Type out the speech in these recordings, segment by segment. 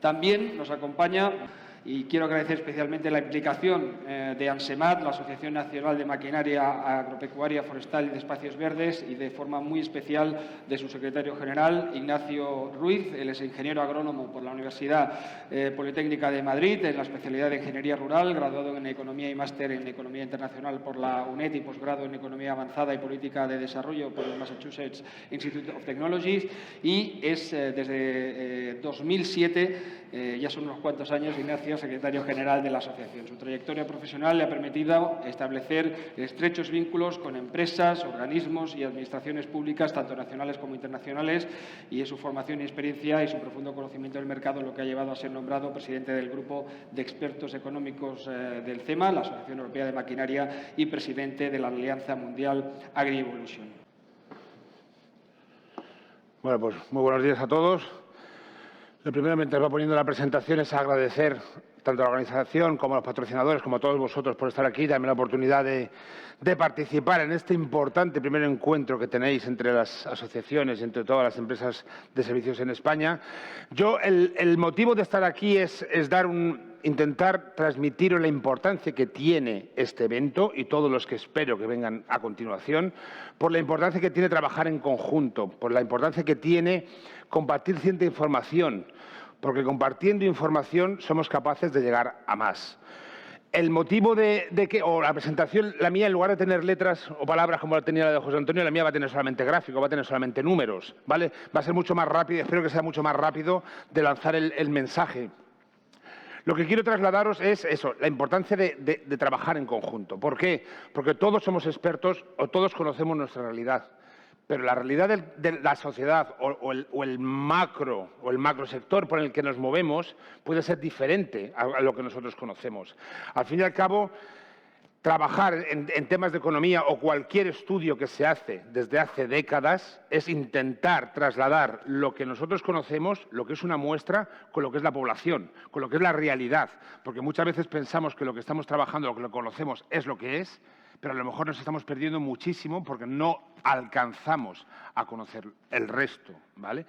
También nos acompaña, y quiero agradecer especialmente la implicación de ANSEMAT, la Asociación Nacional de Maquinaria Agropecuaria, Forestal y de Espacios Verdes, y de forma muy especial de su secretario general, Ignacio Ruiz. Él es ingeniero agrónomo por la Universidad Politécnica de Madrid, en la especialidad de Ingeniería Rural, graduado en Economía y máster en Economía Internacional por la UNED y posgrado en Economía Avanzada y Política de Desarrollo por el Massachusetts Institute of Technology, y es desde 2007, ya son unos cuantos años, Ignacio, secretario general de la asociación. Su trayectoria profesional le ha permitido establecer estrechos vínculos con empresas, organismos y administraciones públicas, tanto nacionales como internacionales, y es su formación y experiencia y su profundo conocimiento del mercado lo que ha llevado a ser nombrado presidente del Grupo de Expertos Económicos del CEMA, la Asociación Europea de Maquinaria, y presidente de la Alianza Mundial AgriEvolution. Bueno, pues muy buenos días a todos. Lo primero, mientras va poniendo la presentación, es agradecer tanto a la organización como a los patrocinadores, como a todos vosotros por estar aquí, darme la oportunidad de participar en este importante primer encuentro que tenéis entre las asociaciones y entre todas las empresas de servicios en España. Yo, el motivo de estar aquí es intentar transmitiros la importancia que tiene este evento y todos los que espero que vengan a continuación, por la importancia que tiene trabajar en conjunto, por la importancia que tiene compartir cierta información, porque compartiendo información somos capaces de llegar a más. El motivo o la presentación, la mía, en lugar de tener letras o palabras como la tenía la de José Antonio, la mía va a tener solamente gráfico, va a tener solamente números, ¿vale? Va a ser mucho más rápido, espero que sea mucho más rápido de lanzar el mensaje. Lo que quiero trasladaros es eso, la importancia de trabajar en conjunto. ¿Por qué? Porque todos somos expertos o todos conocemos nuestra realidad. Pero la realidad de la sociedad o el macro sector por el que nos movemos puede ser diferente a lo que nosotros conocemos. Al fin y al cabo, trabajar en temas de economía o cualquier estudio que se hace desde hace décadas es intentar trasladar lo que nosotros conocemos, lo que es una muestra, con lo que es la población, con lo que es la realidad. Porque muchas veces pensamos que lo que estamos trabajando, lo que lo conocemos, es lo que es, pero a lo mejor nos estamos perdiendo muchísimo porque no alcanzamos a conocer el resto, ¿vale?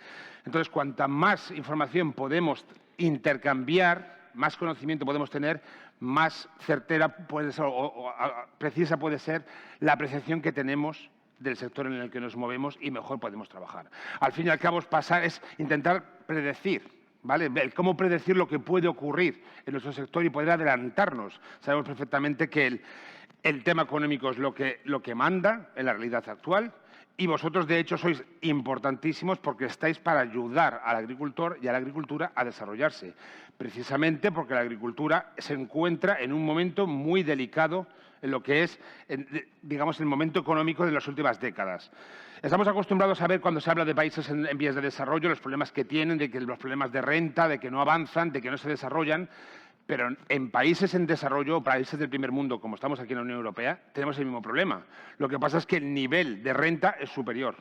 Entonces, cuanta más información podemos intercambiar, más conocimiento podemos tener, más certera puede ser o precisa puede ser la apreciación que tenemos del sector en el que nos movemos y mejor podemos trabajar. Al fin y al cabo, es intentar predecir, ¿vale? Cómo predecir lo que puede ocurrir en nuestro sector y poder adelantarnos. Sabemos perfectamente que el tema económico es lo que manda en la realidad actual y vosotros, de hecho, sois importantísimos porque estáis para ayudar al agricultor y a la agricultura a desarrollarse, precisamente porque la agricultura se encuentra en un momento muy delicado en lo que es, digamos, el momento económico de las últimas décadas. Estamos acostumbrados a ver cuando se habla de países en vías de desarrollo los problemas que tienen, de que los problemas de renta, de que no avanzan, de que no se desarrollan. Pero en países en desarrollo, países del primer mundo, como estamos aquí en la Unión Europea, tenemos el mismo problema. Lo que pasa es que el nivel de renta es superior.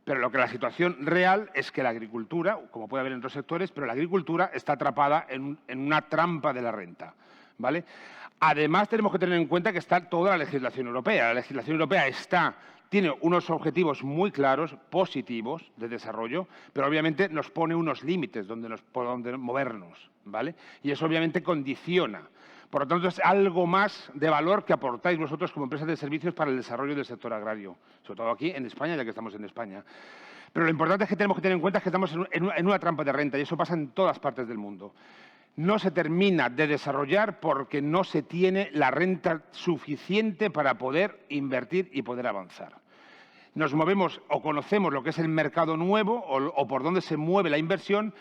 Pero la situación real es que la agricultura, como puede haber en otros sectores, pero la agricultura está atrapada en una trampa de la renta, ¿vale? Además, tenemos que tener en cuenta que está toda la legislación europea. La legislación europea tiene unos objetivos muy claros, positivos, de desarrollo, pero obviamente nos pone unos límites por donde movernos, ¿vale? Y eso obviamente condiciona. Por lo tanto, es algo más de valor que aportáis vosotros como empresas de servicios para el desarrollo del sector agrario, sobre todo aquí en España, ya que estamos en España. Pero lo importante es que tenemos que tener en cuenta que estamos en una trampa de renta y eso pasa en todas partes del mundo. No se termina de desarrollar porque no se tiene la renta suficiente para poder invertir y poder avanzar. Nos movemos o conocemos lo que es el mercado nuevo o por dónde se mueve la inversión,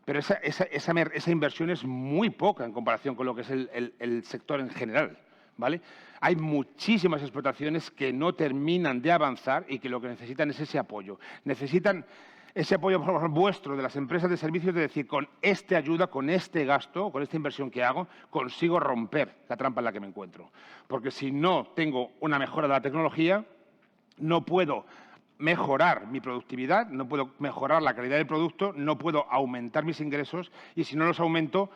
pero esa inversión es muy poca en comparación con lo que es el sector en general, ¿vale? Hay muchísimas explotaciones que no terminan de avanzar y que lo que necesitan es ese apoyo. Necesitan ese apoyo vuestro de las empresas de servicios de decir, con esta ayuda, con este gasto, con esta inversión que hago, consigo romper la trampa en la que me encuentro. Porque si no tengo una mejora de la tecnología, no puedo mejorar mi productividad, no puedo mejorar la calidad del producto, no puedo aumentar mis ingresos y si no los aumento,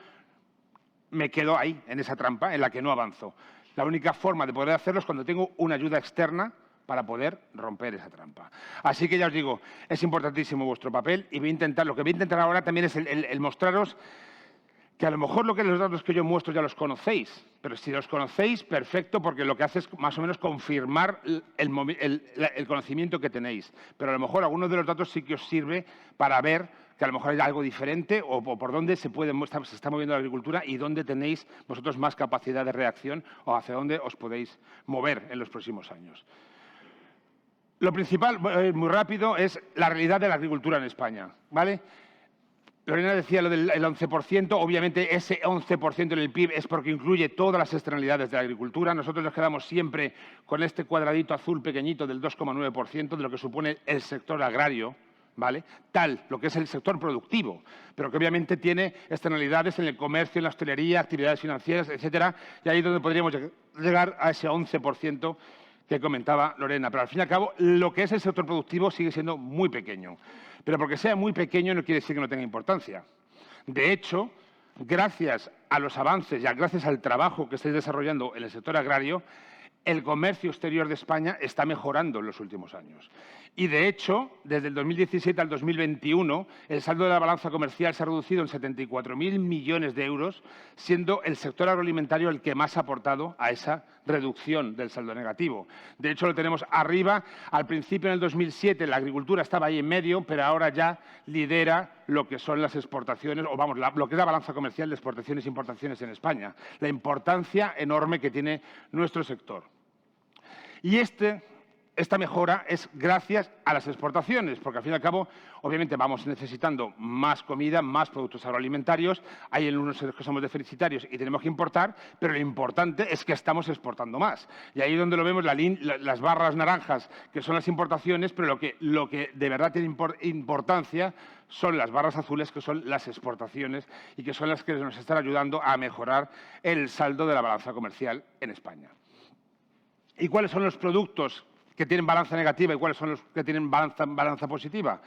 me quedo ahí, en esa trampa en la que no avanzo. La única forma de poder hacerlo es cuando tengo una ayuda externa para poder romper esa trampa. Así que ya os digo, es importantísimo vuestro papel y lo que voy a intentar ahora también es el mostraros que a lo mejor los datos que yo muestro ya los conocéis, pero si los conocéis, perfecto, porque lo que hace es más o menos confirmar el conocimiento que tenéis. Pero a lo mejor algunos de los datos sí que os sirve para ver que a lo mejor hay algo diferente o por dónde se está moviendo la agricultura y dónde tenéis vosotros más capacidad de reacción o hacia dónde os podéis mover en los próximos años. Lo principal, muy rápido, es la realidad de la agricultura en España, ¿vale? Lorena decía lo del 11%, obviamente ese 11% en el PIB es porque incluye todas las externalidades de la agricultura. Nosotros nos quedamos siempre con este cuadradito azul pequeñito del 2,9% de lo que supone el sector agrario, ¿vale? Lo que es el sector productivo, pero que obviamente tiene externalidades en el comercio, en la hostelería, actividades financieras, etcétera, y ahí es donde podríamos llegar a ese 11% que comentaba Lorena. Pero al fin y al cabo, lo que es el sector productivo sigue siendo muy pequeño. Pero porque sea muy pequeño no quiere decir que no tenga importancia. De hecho, gracias a los avances y gracias al trabajo que estáis desarrollando en el sector agrario, el comercio exterior de España está mejorando en los últimos años. Y, de hecho, desde el 2017 al 2021, el saldo de la balanza comercial se ha reducido en 74.000 millones de euros, siendo el sector agroalimentario el que más ha aportado a esa reducción del saldo negativo. De hecho, lo tenemos arriba. Al principio, en el 2007, la agricultura estaba ahí en medio, pero ahora ya lidera lo que son las exportaciones, o vamos, lo que es la balanza comercial de exportaciones e importaciones en España. La importancia enorme que tiene nuestro sector. Y esta mejora es gracias a las exportaciones, porque al fin y al cabo, obviamente, vamos necesitando más comida, más productos agroalimentarios. Hay en unos que somos deficitarios y tenemos que importar, pero lo importante es que estamos exportando más. Y ahí es donde lo vemos, las barras naranjas, que son las importaciones, pero lo que de verdad tiene importancia son las barras azules, que son las exportaciones y que son las que nos están ayudando a mejorar el saldo de la balanza comercial en España. ¿Y cuáles son los productos que tienen balanza negativa y cuáles son los que tienen balanza positiva?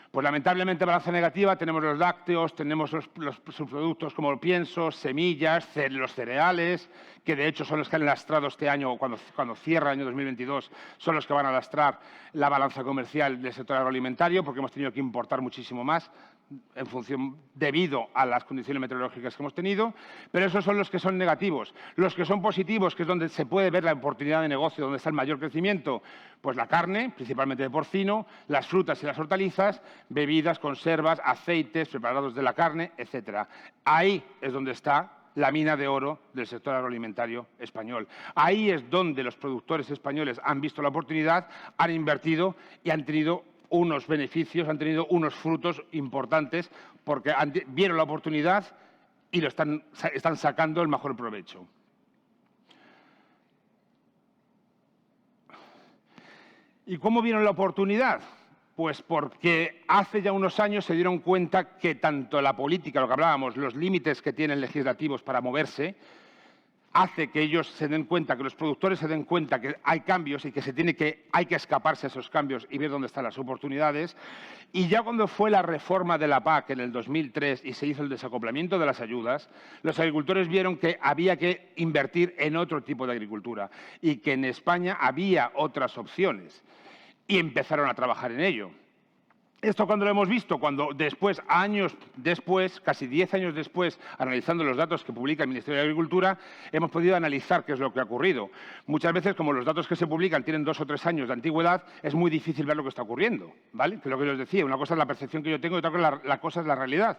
Pues lamentablemente balanza negativa tenemos los lácteos, tenemos los subproductos como el pienso, semillas, los cereales, que de hecho son los que han lastrado este año, cuando cierra el año 2022, son los que van a lastrar la balanza comercial del sector agroalimentario, porque hemos tenido que importar muchísimo más debido a las condiciones meteorológicas que hemos tenido, pero esos son los que son negativos. Los que son positivos, que es donde se puede ver la oportunidad de negocio, donde está el mayor crecimiento, pues la carne, principalmente de porcino, las frutas y las hortalizas, bebidas, conservas, aceites, preparados de la carne, etcétera. Ahí es donde está la mina de oro del sector agroalimentario español. Ahí es donde los productores españoles han visto la oportunidad, han invertido y han tenido unos beneficios, han tenido unos frutos importantes porque vieron la oportunidad y lo están sacando el mejor provecho. ¿Y cómo vieron la oportunidad? Pues porque hace ya unos años se dieron cuenta que tanto la política, lo que hablábamos, los límites que tienen legislativos para moverse, hace que ellos se den cuenta, que los productores se den cuenta que hay cambios y que hay que escaparse a esos cambios y ver dónde están las oportunidades. Y ya cuando fue la reforma de la PAC en el 2003 y se hizo el desacoplamiento de las ayudas, los agricultores vieron que había que invertir en otro tipo de agricultura y que en España había otras opciones y empezaron a trabajar en ello. Esto cuando lo hemos visto, cuando después, años después, casi 10 años después, analizando los datos que publica el Ministerio de Agricultura, hemos podido analizar qué es lo que ha ocurrido. Muchas veces, como los datos que se publican tienen 2 o 3 años de antigüedad, es muy difícil ver lo que está ocurriendo, ¿vale? Que es lo que yo os decía, una cosa es la percepción que yo tengo y otra cosa es la realidad.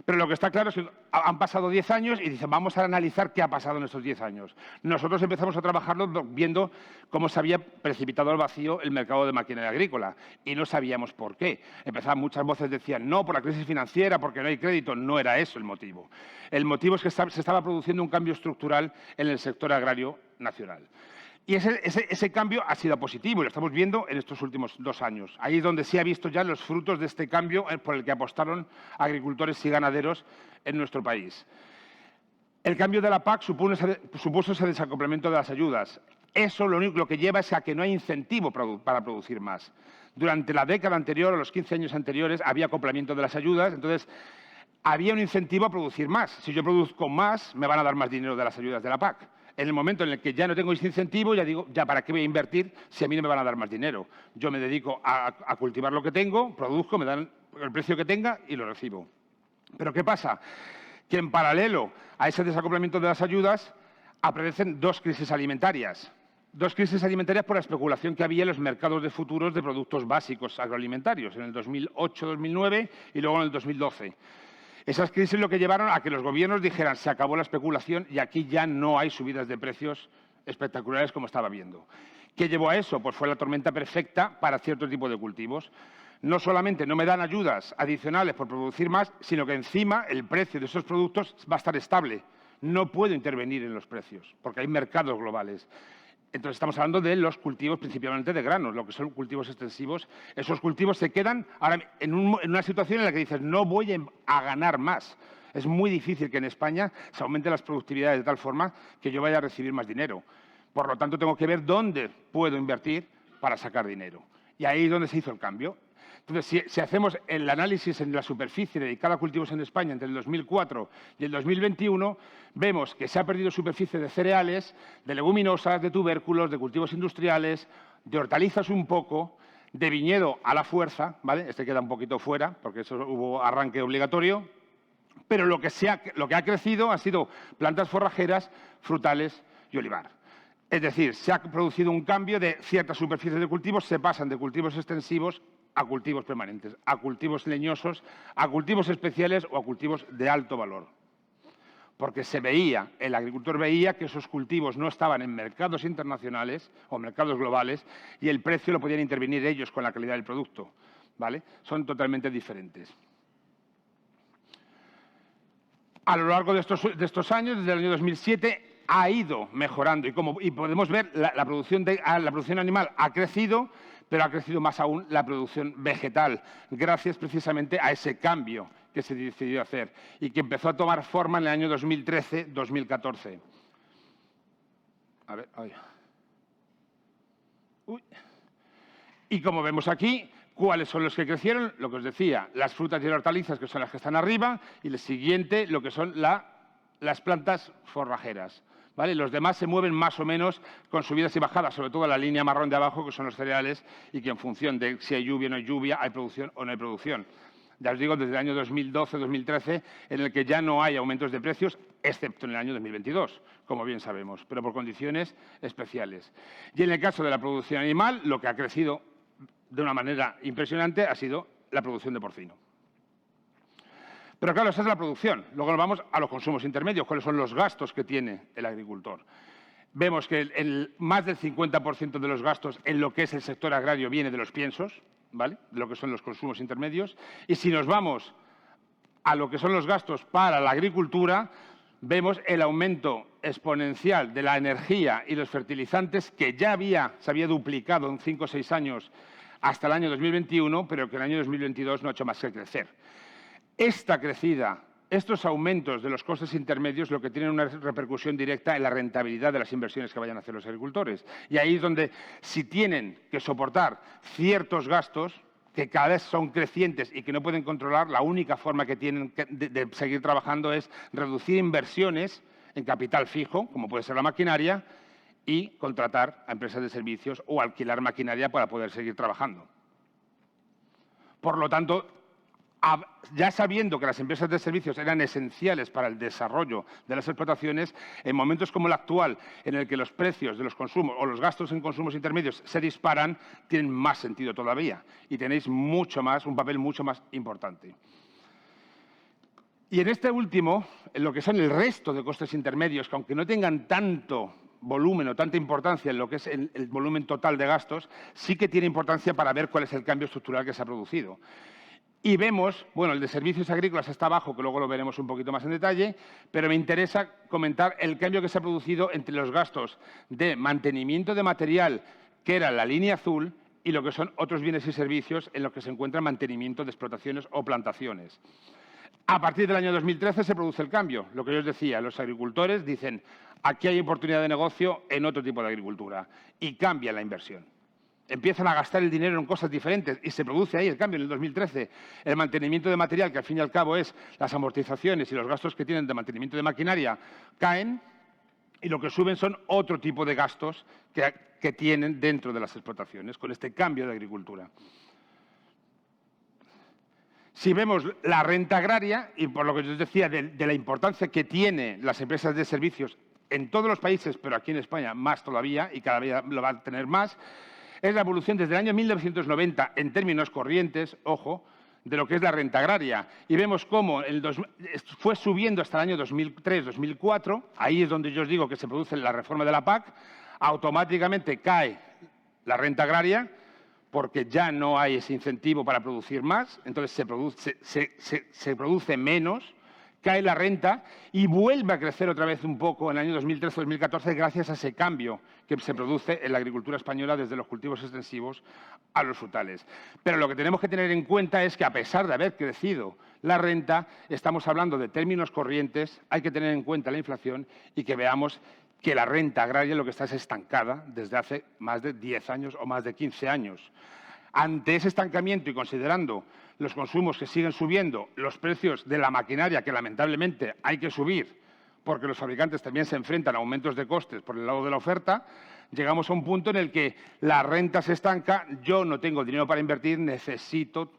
Pero lo que está claro es que han pasado 10 años y dicen, vamos a analizar qué ha pasado en estos 10 años. Nosotros empezamos a trabajarlo viendo cómo se había precipitado al vacío el mercado de maquinaria agrícola y no sabíamos por qué. Muchas voces decían, no, por la crisis financiera, porque no hay crédito. No era eso el motivo. El motivo es que se estaba produciendo un cambio estructural en el sector agrario nacional. Y ese cambio ha sido positivo y lo estamos viendo en estos últimos 2 años. Ahí es donde se ha visto ya los frutos de este cambio por el que apostaron agricultores y ganaderos en nuestro país. El cambio de la PAC supuso ese desacoplamiento de las ayudas. Eso lo que lleva es a que no hay incentivo para producir más. Durante la década anterior, o los 15 años anteriores, había acoplamiento de las ayudas, entonces había un incentivo a producir más. Si yo produzco más, me van a dar más dinero de las ayudas de la PAC. En el momento en el que ya no tengo ese incentivo, ya digo, ¿ya para qué voy a invertir si a mí no me van a dar más dinero? Yo me dedico a cultivar lo que tengo, produzco, me dan el precio que tenga y lo recibo. Pero ¿qué pasa? que en paralelo a ese desacoplamiento de las ayudas aparecen dos crisis alimentarias. Dos crisis alimentarias por la especulación que había en los mercados de futuros de productos básicos agroalimentarios, en el 2008-2009 y luego en el 2012. Esas crisis lo que llevaron a que los gobiernos dijeran se acabó la especulación y aquí ya no hay subidas de precios espectaculares como estaba viendo. ¿Qué llevó a eso? Pues fue la tormenta perfecta para cierto tipo de cultivos. No solamente no me dan ayudas adicionales por producir más, sino que encima el precio de esos productos va a estar estable. No puedo intervenir en los precios porque hay mercados globales. Entonces, estamos hablando de los cultivos principalmente de granos, lo que son cultivos extensivos. Esos cultivos se quedan ahora en una situación en la que dices no voy a ganar más. Es muy difícil que en España se aumenten las productividades de tal forma que yo vaya a recibir más dinero. Por lo tanto, tengo que ver dónde puedo invertir para sacar dinero. Y ahí es donde se hizo el cambio. Entonces, si hacemos el análisis en la superficie dedicada a cultivos en España entre el 2004 y el 2021, vemos que se ha perdido superficie de cereales, de leguminosas, de tubérculos, de cultivos industriales, de hortalizas un poco, de viñedo a la fuerza, ¿vale? Este queda un poquito fuera, porque eso hubo arranque obligatorio, pero lo que ha crecido ha sido plantas forrajeras, frutales y olivar. Es decir, se ha producido un cambio de ciertas superficies de cultivos, se pasan de cultivos extensivos a cultivos permanentes, a cultivos leñosos, a cultivos especiales o a cultivos de alto valor. Porque el agricultor veía que esos cultivos no estaban en mercados internacionales o mercados globales y el precio lo podían intervenir ellos con la calidad del producto, ¿vale? Son totalmente diferentes. A lo largo de estos años, desde el año 2007, ha ido mejorando y podemos ver la producción animal ha crecido, pero ha crecido más aún la producción vegetal, gracias precisamente a ese cambio que se decidió hacer y que empezó a tomar forma en el año 2013-2014. A ver, ay. Uy. Y como vemos aquí, ¿cuáles son los que crecieron? Lo que os decía, las frutas y las hortalizas, que son las que están arriba, y el siguiente, lo que son las plantas forrajeras. ¿Vale? Los demás se mueven más o menos con subidas y bajadas, sobre todo la línea marrón de abajo, que son los cereales, y que en función de si hay lluvia o no hay lluvia, hay producción o no hay producción. Ya os digo, desde el año 2012-2013, en el que ya no hay aumentos de precios, excepto en el año 2022, como bien sabemos, pero por condiciones especiales. Y en el caso de la producción animal, lo que ha crecido de una manera impresionante ha sido la producción de porcino. Pero claro, esa es la producción. Luego nos vamos a los consumos intermedios, cuáles son los gastos que tiene el agricultor. Vemos que más del 50% de los gastos en lo que es el sector agrario viene de los piensos, ¿vale? De lo que son los consumos intermedios. Y si nos vamos a lo que son los gastos para la agricultura, vemos el aumento exponencial de la energía y los fertilizantes que ya se había duplicado en 5 o 6 años hasta el año 2021, pero que en el año 2022 no ha hecho más que crecer. Esta crecida, estos aumentos de los costes intermedios, lo que tienen una repercusión directa en la rentabilidad de las inversiones que vayan a hacer los agricultores. Y ahí es donde, si tienen que soportar ciertos gastos que cada vez son crecientes y que no pueden controlar, la única forma que tienen de seguir trabajando es reducir inversiones en capital fijo, como puede ser la maquinaria, y contratar a empresas de servicios o alquilar maquinaria para poder seguir trabajando. Por lo tanto, ya sabiendo que las empresas de servicios eran esenciales para el desarrollo de las explotaciones, en momentos como el actual, en el que los precios de los consumos o los gastos en consumos intermedios se disparan, tienen más sentido todavía y tenéis un papel mucho más importante. Y en este último, en lo que son el resto de costes intermedios, que aunque no tengan tanto volumen o tanta importancia en lo que es el volumen total de gastos, sí que tiene importancia para ver cuál es el cambio estructural que se ha producido. Y vemos, bueno, el de servicios agrícolas está abajo, que luego lo veremos un poquito más en detalle, pero me interesa comentar el cambio que se ha producido entre los gastos de mantenimiento de material, que era la línea azul, y lo que son otros bienes y servicios en los que se encuentra mantenimiento de explotaciones o plantaciones. A partir del año 2013 se produce el cambio. Lo que yo os decía, los agricultores dicen, aquí hay oportunidad de negocio en otro tipo de agricultura, y cambia la inversión. Empiezan a gastar el dinero en cosas diferentes y se produce ahí el cambio en el 2013. El mantenimiento de material, que al fin y al cabo es las amortizaciones y los gastos que tienen de mantenimiento de maquinaria, caen y lo que suben son otro tipo de gastos que tienen dentro de las explotaciones con este cambio de agricultura. Si vemos la renta agraria, y por lo que yo os decía de la importancia que tienen las empresas de servicios en todos los países, pero aquí en España más todavía, y cada día lo va a tener más, es la evolución desde el año 1990 en términos corrientes, ojo, de lo que es la renta agraria. Y vemos cómo fue subiendo hasta el año 2003-2004, ahí es donde yo os digo que se produce la reforma de la PAC, automáticamente cae la renta agraria, porque ya no hay ese incentivo para producir más, entonces se produce menos, cae la renta y vuelve a crecer otra vez un poco en el año 2013-2014 gracias a ese cambio que se produce en la agricultura española desde los cultivos extensivos a los frutales. Pero lo que tenemos que tener en cuenta es que a pesar de haber crecido la renta, estamos hablando de términos corrientes, hay que tener en cuenta la inflación y que veamos que la renta agraria lo que está es estancada desde hace más de 10 años o más de 15 años. Ante ese estancamiento y considerando los consumos que siguen subiendo, los precios de la maquinaria que lamentablemente hay que subir porque los fabricantes también se enfrentan a aumentos de costes por el lado de la oferta, llegamos a un punto en el que la renta se estanca, yo no tengo dinero para invertir, necesito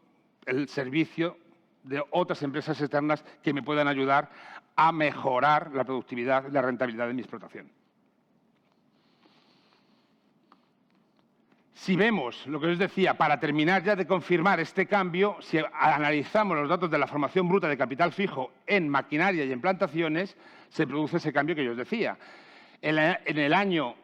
el servicio de otras empresas externas que me puedan ayudar a mejorar la productividad y la rentabilidad de mi explotación. Si vemos lo que os decía, para terminar ya de confirmar este cambio, si analizamos los datos de la formación bruta de capital fijo en maquinaria y en plantaciones, se produce ese cambio que yo os decía. A partir del año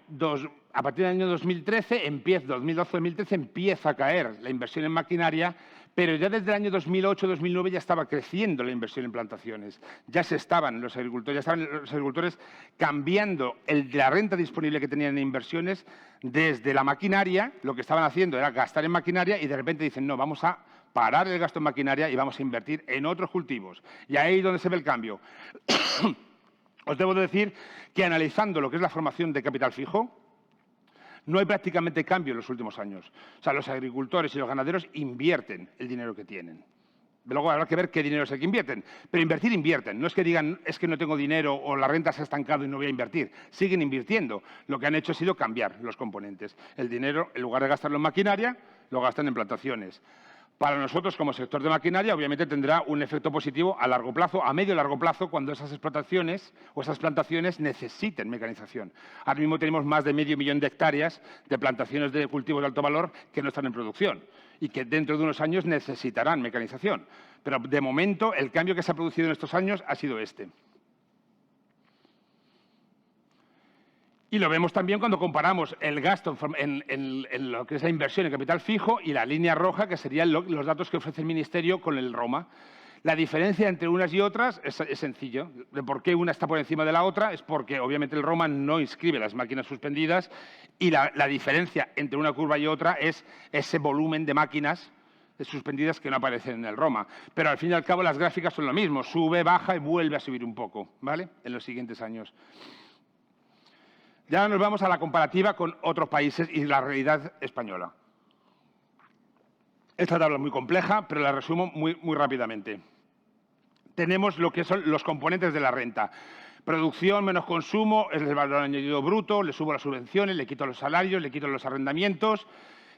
2013, 2012-2013, empieza a caer la inversión en maquinaria, pero ya desde el año 2008-2009 ya estaba creciendo la inversión en plantaciones. Ya estaban los agricultores cambiando la renta disponible que tenían en inversiones desde la maquinaria. Lo que estaban haciendo era gastar en maquinaria y de repente dicen, no, vamos a parar el gasto en maquinaria y vamos a invertir en otros cultivos. Y ahí es donde se ve el cambio. Os debo decir que analizando lo que es la formación de capital fijo, no hay prácticamente cambio en los últimos años. O sea, los agricultores y los ganaderos invierten el dinero que tienen. Luego habrá que ver qué dinero es el que invierten. Pero invierten. No es que digan, es que no tengo dinero o la renta se ha estancado y no voy a invertir. Siguen invirtiendo. Lo que han hecho ha sido cambiar los componentes. El dinero, en lugar de gastarlo en maquinaria, lo gastan en plantaciones. Para nosotros, como sector de maquinaria, obviamente tendrá un efecto positivo a largo plazo, a medio y largo plazo, cuando esas explotaciones o esas plantaciones necesiten mecanización. Ahora mismo tenemos más de 500 000 de hectáreas de plantaciones de cultivos de alto valor que no están en producción y que dentro de unos años necesitarán mecanización. Pero, de momento, el cambio que se ha producido en estos años ha sido este. Y lo vemos también cuando comparamos el gasto en lo que es la inversión en capital fijo y la línea roja, que serían los datos que ofrece el Ministerio con el ROMA. La diferencia entre unas y otras es sencillo. De por qué una está por encima de la otra es porque, obviamente, el ROMA no inscribe las máquinas suspendidas y la diferencia entre una curva y otra es ese volumen de máquinas suspendidas que no aparecen en el ROMA. Pero, al fin y al cabo, las gráficas son lo mismo. Sube, baja y vuelve a subir un poco, ¿vale?, en los siguientes años. Ya nos vamos a la comparativa con otros países y la realidad española. Esta tabla es muy compleja, pero la resumo muy rápidamente. Tenemos lo que son los componentes de la renta. Producción menos consumo es el valor añadido bruto, le subo las subvenciones, le quito los salarios, le quito los arrendamientos,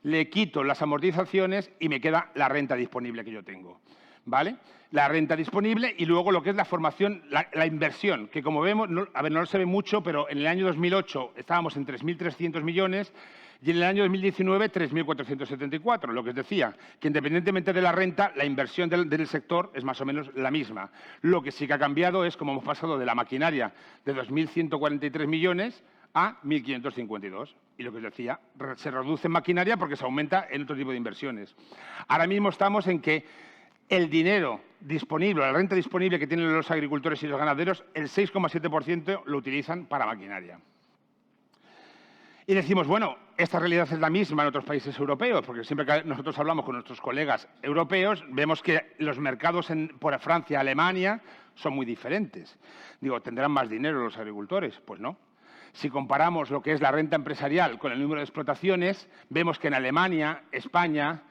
le quito las amortizaciones y me queda la renta disponible que yo tengo, ¿vale? La renta disponible y luego lo que es la formación, la inversión, que como vemos, no se ve mucho, pero en el año 2008 estábamos en 3.300 millones y en el año 2019 3.474, lo que os decía, que independientemente de la renta, la inversión del sector es más o menos la misma. Lo que sí que ha cambiado es como hemos pasado de la maquinaria de 2.143 millones a 1.552. Y lo que os decía, se reduce en maquinaria porque se aumenta en otro tipo de inversiones. Ahora mismo estamos en que el dinero disponible, la renta disponible que tienen los agricultores y los ganaderos, el 6,7% lo utilizan para maquinaria. Y decimos, bueno, esta realidad es la misma en otros países europeos, porque siempre que nosotros hablamos con nuestros colegas europeos, vemos que los mercados por Francia, Alemania, son muy diferentes. Digo, ¿tendrán más dinero los agricultores? Pues no. Si comparamos lo que es la renta empresarial con el número de explotaciones, vemos que en Alemania, España,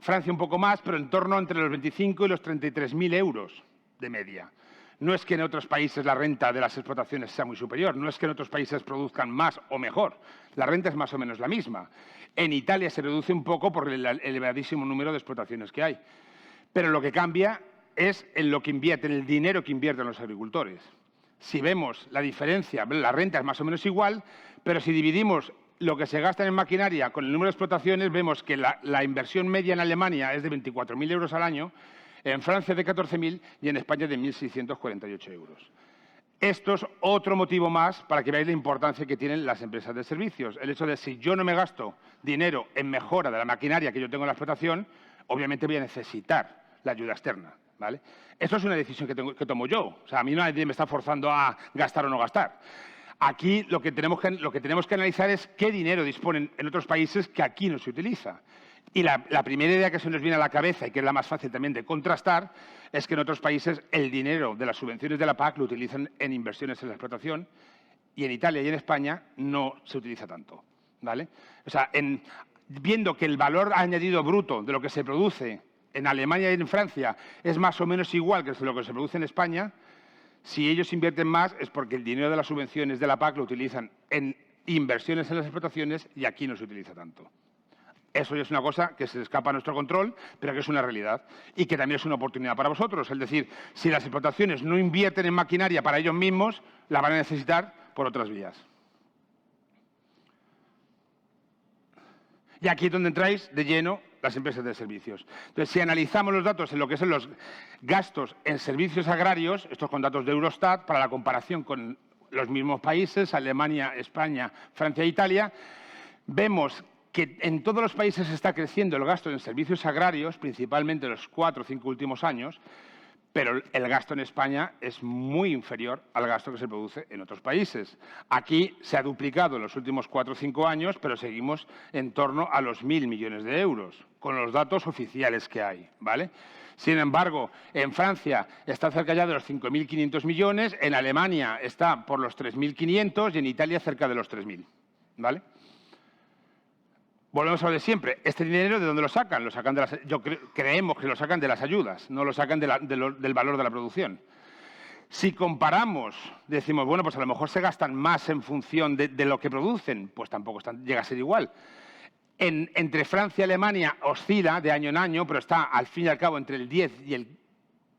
Francia un poco más, pero en torno entre los 25 y los 33.000 euros de media. No es que en otros países la renta de las explotaciones sea muy superior, no es que en otros países produzcan más o mejor. La renta es más o menos la misma. En Italia se reduce un poco por el elevadísimo número de explotaciones que hay. Pero lo que cambia es en lo que invierten, el dinero que invierten los agricultores. Si vemos la diferencia, la renta es más o menos igual, pero si dividimos lo que se gasta en maquinaria con el número de explotaciones, vemos que la inversión media en Alemania es de 24.000 euros al año, en Francia de 14.000 y en España de 1.648 euros. Esto es otro motivo más para que veáis la importancia que tienen las empresas de servicios. El hecho de si yo no me gasto dinero en mejora de la maquinaria que yo tengo en la explotación, obviamente voy a necesitar la ayuda externa, ¿vale? Esto es una decisión que tomo yo. O sea, a mí nadie me está forzando a gastar o no gastar. Aquí lo que tenemos que analizar es qué dinero disponen en otros países que aquí no se utiliza. Y la primera idea que se nos viene a la cabeza, y que es la más fácil también de contrastar, es que en otros países el dinero de las subvenciones de la PAC lo utilizan en inversiones en la explotación y en Italia y en España no se utiliza tanto, ¿vale? O sea, viendo que el valor añadido bruto de lo que se produce en Alemania y en Francia es más o menos igual que lo que se produce en España, si ellos invierten más es porque el dinero de las subvenciones de la PAC lo utilizan en inversiones en las explotaciones y aquí no se utiliza tanto. Eso ya es una cosa que se escapa a nuestro control, pero que es una realidad y que también es una oportunidad para vosotros. Es decir, si las explotaciones no invierten en maquinaria para ellos mismos, la van a necesitar por otras vías. Y aquí es donde entráis de lleno las empresas de servicios. Entonces, si analizamos los datos en lo que son los gastos en servicios agrarios, estos con datos de Eurostat, para la comparación con los mismos países, Alemania, España, Francia e Italia, vemos que en todos los países está creciendo el gasto en servicios agrarios, principalmente en los 4 o 5 últimos años, pero el gasto en España es muy inferior al gasto que se produce en otros países. Aquí se ha duplicado en los últimos 4 o 5 años, pero seguimos en torno a los 1.000 millones de euros, con los datos oficiales que hay, ¿vale? Sin embargo, en Francia está cerca ya de los 5.500 millones, en Alemania está por los 3.500 y en Italia cerca de los 3.000, ¿vale? Volvemos a lo de siempre. ¿Este dinero de dónde lo sacan? Creemos que lo sacan de las ayudas, no lo sacan del valor de la producción. Si comparamos, decimos, bueno, pues a lo mejor se gastan más en función de lo que producen, pues tampoco llega a ser igual. Entre Francia y Alemania oscila de año en año, pero está al fin y al cabo entre el 10 y el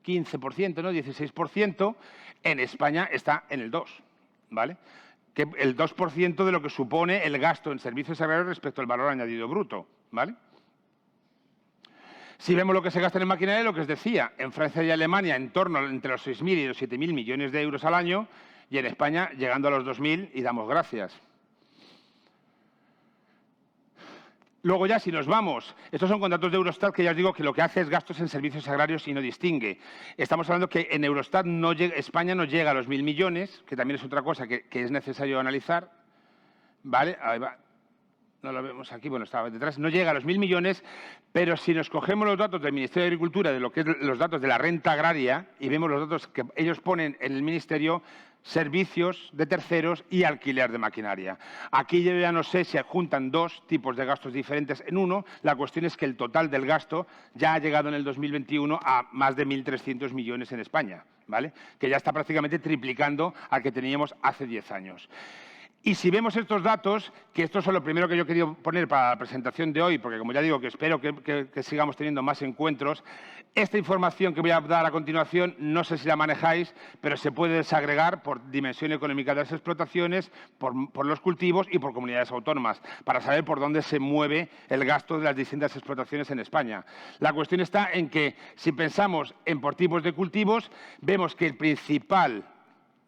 15%, ¿no? 16%. En España está en el 2%, ¿vale? Que el 2% de lo que supone el gasto en servicios agrarios respecto al valor añadido bruto, ¿vale? Si vemos lo que se gasta en maquinaria, lo que os decía, en Francia y Alemania en torno entre los 6.000 y los 7.000 millones de euros al año y en España llegando a los 2.000 y damos gracias. Luego ya, si nos vamos, estos son con datos de Eurostat que ya os digo que lo que hace es gastos en servicios agrarios y no distingue. Estamos hablando que en Eurostat España no llega a los 1.000 millones, que también es otra cosa que es necesario analizar, ¿vale? Ahí va. No lo vemos aquí, bueno, estaba detrás. No llega a los 1.000 millones, pero si nos cogemos los datos del Ministerio de Agricultura, de lo que es los datos de la renta agraria, y vemos los datos que ellos ponen en el Ministerio, servicios de terceros y alquiler de maquinaria. Aquí yo ya no sé si adjuntan dos tipos de gastos diferentes en uno. La cuestión es que el total del gasto ya ha llegado en el 2021 a más de 1.300 millones en España, ¿vale? Que ya está prácticamente triplicando al que teníamos hace 10 años. Y si vemos estos datos, que esto es lo primero que yo quería poner para la presentación de hoy, porque como ya digo que espero que sigamos teniendo más encuentros, esta información que voy a dar a continuación, no sé si la manejáis, pero se puede desagregar por dimensión económica de las explotaciones, por los cultivos y por comunidades autónomas, para saber por dónde se mueve el gasto de las distintas explotaciones en España. La cuestión está en que, si pensamos por tipos de cultivos, vemos que el principal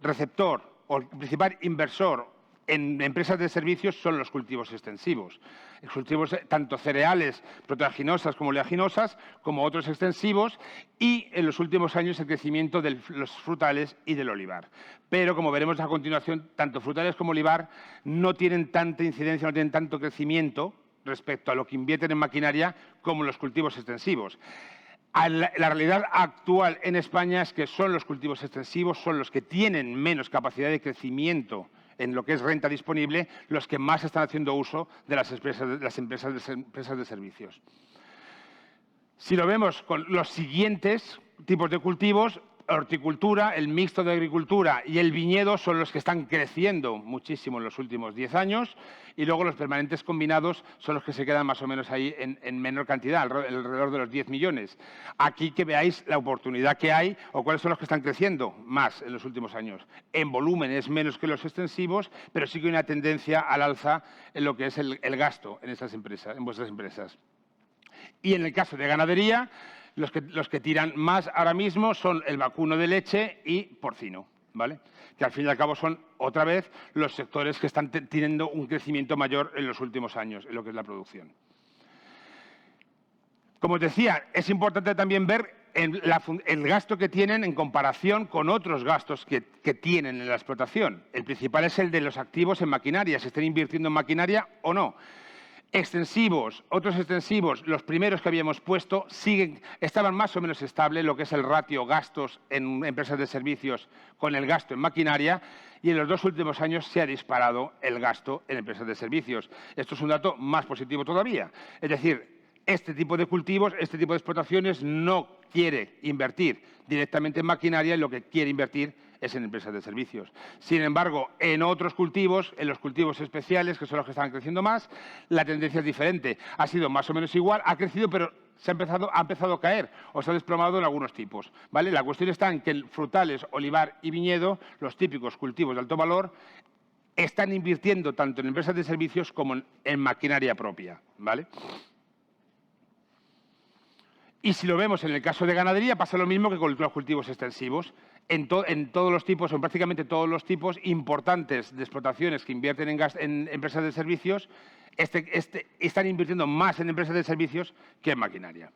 receptor o el principal inversor en empresas de servicios son los cultivos extensivos. Los cultivos tanto cereales, proteaginosas como oleaginosas, como otros extensivos, y en los últimos años el crecimiento de los frutales y del olivar. Pero, como veremos a continuación, tanto frutales como olivar no tienen tanta incidencia, no tienen tanto crecimiento respecto a lo que invierten en maquinaria como los cultivos extensivos. La realidad actual en España es que son los cultivos extensivos, son los que tienen menos capacidad de crecimiento en lo que es renta disponible, los que más están haciendo uso de las empresas de servicios. Si lo vemos con los siguientes tipos de cultivos, horticultura, el mixto de agricultura y el viñedo son los que están creciendo muchísimo en los últimos 10 años y luego los permanentes combinados son los que se quedan más o menos ahí en menor cantidad, alrededor de los 10 millones. Aquí que veáis la oportunidad que hay o cuáles son los que están creciendo más en los últimos años. En volumen es menos que los extensivos, pero sí que hay una tendencia al alza en lo que es el gasto en esas empresas, en vuestras empresas. Y en el caso de ganadería, los que tiran más ahora mismo son el vacuno de leche y porcino, ¿vale? Que al fin y al cabo son, otra vez, los sectores que están teniendo un crecimiento mayor en los últimos años, en lo que es la producción. Como os decía, es importante también ver el gasto que tienen en comparación con otros gastos que tienen en la explotación. El principal es el de los activos en maquinaria, si están invirtiendo en maquinaria o no. Extensivos, otros extensivos, los primeros que habíamos puesto, estaban más o menos estables lo que es el ratio gastos en empresas de servicios con el gasto en maquinaria y en los 2 últimos años se ha disparado el gasto en empresas de servicios. Esto es un dato más positivo todavía. Es decir, este tipo de cultivos, este tipo de explotaciones no quiere invertir directamente en maquinaria y lo que quiere invertir es en empresas de servicios. Sin embargo, en otros cultivos, en los cultivos especiales, que son los que están creciendo más, la tendencia es diferente. Ha sido más o menos igual, ha crecido, pero ha empezado a caer o se ha desplomado en algunos tipos, ¿vale? La cuestión está en que frutales, olivar y viñedo, los típicos cultivos de alto valor, están invirtiendo tanto en empresas de servicios como en maquinaria propia, ¿vale? Y si lo vemos en el caso de ganadería, pasa lo mismo que con los cultivos extensivos. En todos los tipos, o en prácticamente todos los tipos importantes de explotaciones que invierten en empresas de servicios, están invirtiendo más en empresas de servicios que en maquinaria.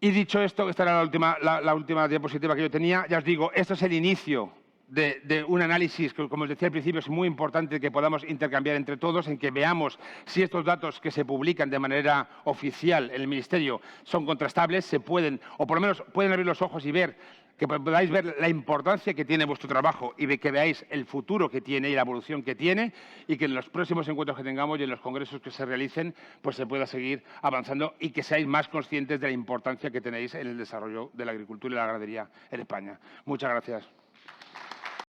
Y dicho esto, esta era la última diapositiva que yo tenía, ya os digo, esto es el inicio de un análisis que, como os decía al principio, es muy importante que podamos intercambiar entre todos, en que veamos si estos datos que se publican de manera oficial en el Ministerio son contrastables, se pueden, o por lo menos pueden abrir los ojos y ver, que podáis ver la importancia que tiene vuestro trabajo y que veáis el futuro que tiene y la evolución que tiene y que en los próximos encuentros que tengamos y en los congresos que se realicen, pues se pueda seguir avanzando y que seáis más conscientes de la importancia que tenéis en el desarrollo de la agricultura y la ganadería en España. Muchas gracias.